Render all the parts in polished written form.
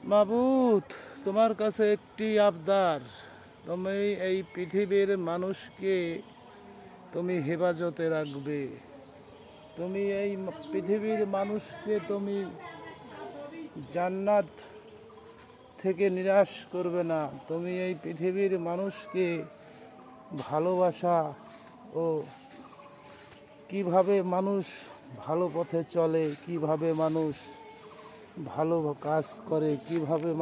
মাবুদ, তোমার কাছে একটি আবদার। তুমি এই পৃথিবীর মানুষকে তুমি হেফাজতে রাখবে। তুমি এই পৃথিবীর মানুষকে তুমি জান্নাত থেকে নিরাশ করবে না। তুমি এই পৃথিবীর মানুষকে ভালোবাসা ও কিভাবে মানুষ ভালো পথে চলে, কিভাবে মানুষ ভালো কাজ করে, কিভাবে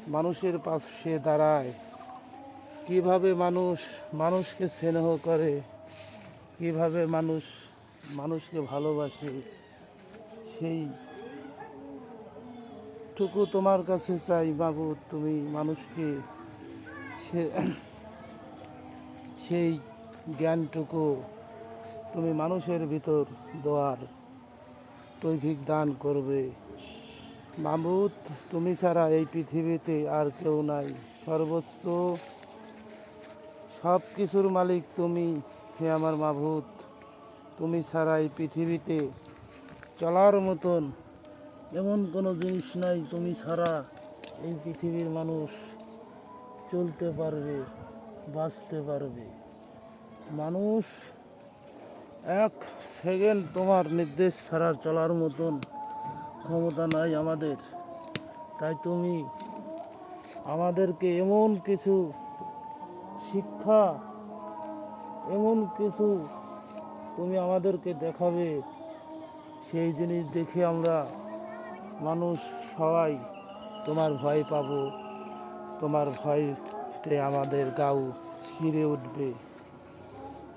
মানুষের পাশে দাঁড়ায়, কিভাবে মানুষকে স্নেহ করে, কিভাবে মানুষকে ভালোবাসে, সেইটুকু তোমার কাছে চাই মাবুদ। তুমি মানুষকে সে- সেই জ্ঞানটুকু তুমি মানুষের ভিতর দেওয়ার তৌফিক দান করবে মাবুদ। তুমি ছাড়া এই পৃথিবীতে আর কেউ নাই। সর্বোচ্চ সব কিছুর মালিক তুমি, হে আমার মাবুদ। তুমি ছাড়া এই পৃথিবীতে চলার মতন এমন কোনো জিনিস নাই। তুমি ছাড়া এই পৃথিবীর মানুষ চলতে পারবে, বাঁচতে পারবে। মানুষ এক সেকেন্ড তোমার নির্দেশ ছাড়া চলার মতন ক্ষমতা নাই আমাদের। তাই তুমি আমাদেরকে এমন কিছু শিক্ষা, এমন কিছু তুমি আমাদেরকে দেখাবে, সেই জিনিস দেখে আমরা মানুষ সবাই তোমার ভয় পাবো। তোমার ভয়তে আমাদের গাও শিরে উঠবে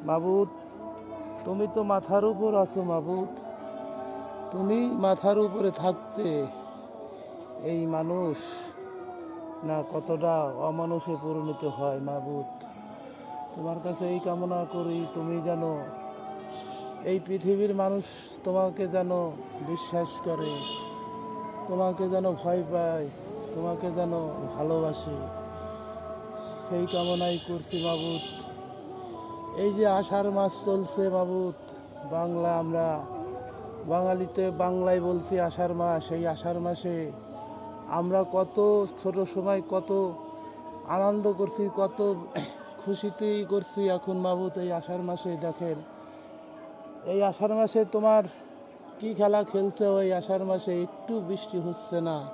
মাবুদ। তুমি তো মাথার উপর আছো মাবুদ। তুমি মাথার উপরে থাকতে এই মানুষ না কতটা অমানুষে পরিণত হয় মাবুদ। তোমার কাছে এই কামনা করি, তুমি যেন এই পৃথিবীর মানুষ তোমাকে যেন বিশ্বাস করে, তোমাকে যেন ভয় পায়, তোমাকে যেন ভালোবাসে, সেই কামনাই করছি মাবুদ। এই যে আষাঢ় মাস চলছে মাবুদ, আমরা বাঙালিতে বাংলায় বলছি আষাঢ় মাস। এই আষাঢ় মাসে আমরা কত ছোট সময় কত আনন্দ করছি, কত খুশিতেই করছি। এখন মাবুদ এই আষাঢ় মাসে দেখেন, এই আষাঢ় মাসে তোমার কি খেলা খেলছে। ওই আষাঢ় মাসে একটু বৃষ্টি হচ্ছে না।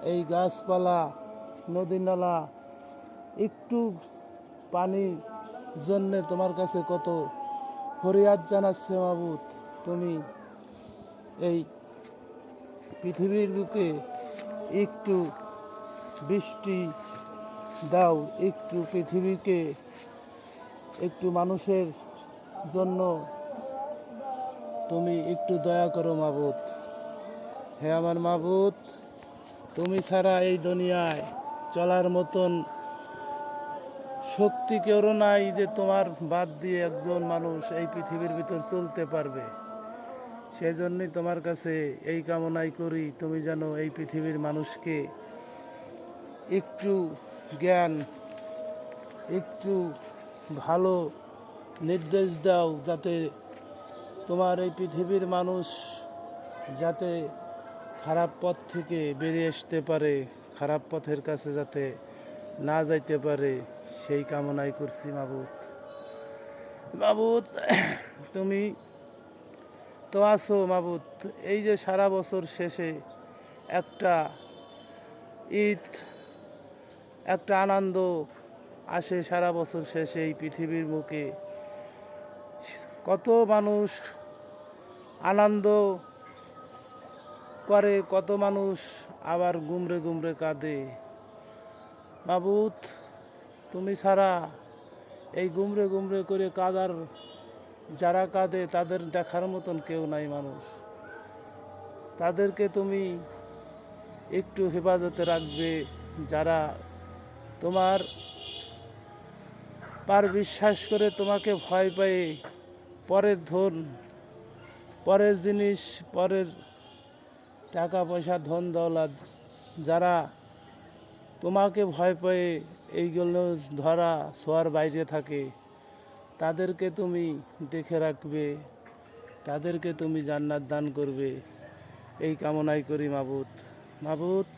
এই গাছপালা, নদী নালা একটু পানির জন্যে তোমার কাছে কত ফরিয়াদ জানাচ্ছে মাবুদ। তুমি এই পৃথিবীর বুকে একটু বৃষ্টি দাও, একটু পৃথিবীকে একটু মানুষের জন্য তুমি একটু দয়া করো মাবুদ। হে আমার মাবুদ, তুমি ছাড়া এই দুনিয়ায় চলার মতন শক্তি কেউ নাই যে তোমার বাদ দিয়ে একজন মানুষ এই পৃথিবীর ভিতর চলতে পারবে। সেজন্যই তোমার কাছে এই কামনাই করি, তুমি যেন এই পৃথিবীর মানুষকে একটু জ্ঞান, একটু ভালো নির্দেশ দাও, যাতে তোমার এই পৃথিবীর মানুষ যাতে খারাপ পথ থেকে বেরিয়ে আসতে পারে, খারাপ পথের কাছে যাতে না যাইতে পারে, সেই কামনাই করছি মাবুদ। মাবুদ, তুমি তো আছো মাবুদ। এই যে সারা বছর শেষে একটা ঈদ, একটা আনন্দ আসে সারা বছর শেষে এই পৃথিবীর মুখে। কত মানুষ আনন্দ করে, কত মানুষ আবার গুমরে গুমরে কাঁদে মাবুদ। তুমি ছাড়া এই গুমরে গুমরে করে কাঁদার, যারা কাঁদে তাদের দেখার মতন কেউ নাই মানুষ। তাদেরকে তুমি একটু হেফাজতে রাখবে, যারা তোমার পার বিশ্বাস করে তোমাকে ভয় পায়, পরের ধন, পরের জিনিস, পরের টাকা পয়সা, ধন দৌলত, যারা তোমাকে ভয় পায় এইগুলো ধরা ছোঁয়ার বাইরে থাকে, তাদেরকে তুমি দেখে রাখবে, তাদেরকে তুমি জান্নাত দান করবে, এই কামনাই করি মাবুদ। মাবুদ,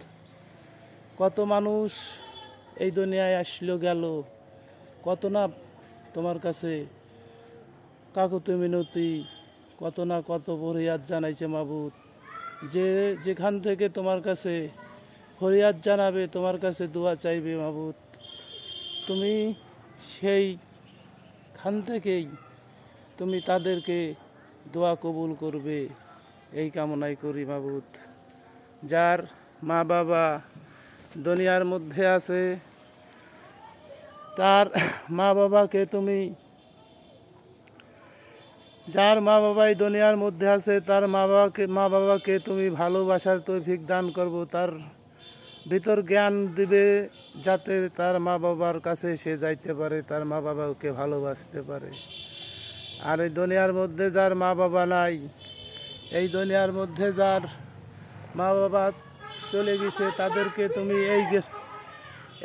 কত মানুষ এই দুনিয়ায় আসলো গেল, কত না তোমার কাছে কাকুতি মিনতি, কত না কত ফরিয়াদ জানাইছে মাবুদ। যে যেখান থেকে তোমার কাছে ফরিয়াদ জানাবে, তোমার কাছে দোয়া চাইবে মাবুদ, তুমি সেই খান থেকেই তুমি তাদেরকে দোয়া কবুল করবে, এই কামনাই করি মাবুদ। যার মা বাবা দুনিয়ার মধ্যে আছে, তার মা বাবাকে তুমি, যার মা বাবাই দুনিয়ার মধ্যে আছে, তার মা বাবাকে তুমি ভালোবাসার তৌফিক দান করবো, তার ভিতর জ্ঞান দিবে, যাতে তার মা বাবার কাছে সে যাইতে পারে, তার মা বাবাকে ভালোবাসতে পারে। আর এই দুনিয়ার মধ্যে যার মা বাবা নাই, এই দুনিয়ার মধ্যে যার মা বাবা চলে গেছে, তাদেরকে তুমি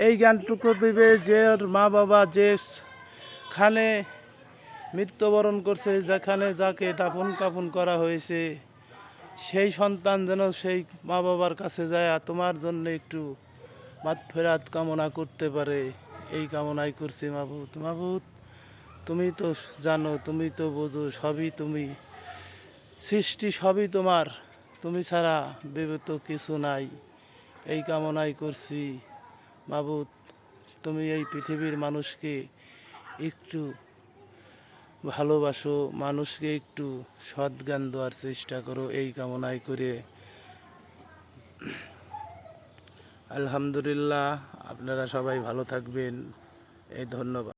এই জ্ঞানটুকু দিবে যে ওর মা বাবা যেখানে মৃত্যুবরণ করছে, যেখানে যাকে দাফন কাফন করা হয়েছে, সেই সন্তান যেন সেই মা বাবার কাছে যায় তোমার জন্য একটু মাগফিরাত কামনা করতে পারে, এই কামনাই করছি মাবুদ। মাবুদ, তুমি তো জানো, তুমি তো বোঝো, সবই তুমি সৃষ্টি, সবই তোমার, তুমি ছাড়া বিবেত কিছু নাই, এই কামনাই করছি মাবুদ। তুমি এই পৃথিবীর মানুষকে একটু ভালোবাসো, মানুষকে একটু সৎ জ্ঞান দেওয়ার চেষ্টা করো, এই কামনাই করে আলহামদুলিল্লাহ। আপনারা সবাই ভালো থাকবেন, এই ধন্যবাদ।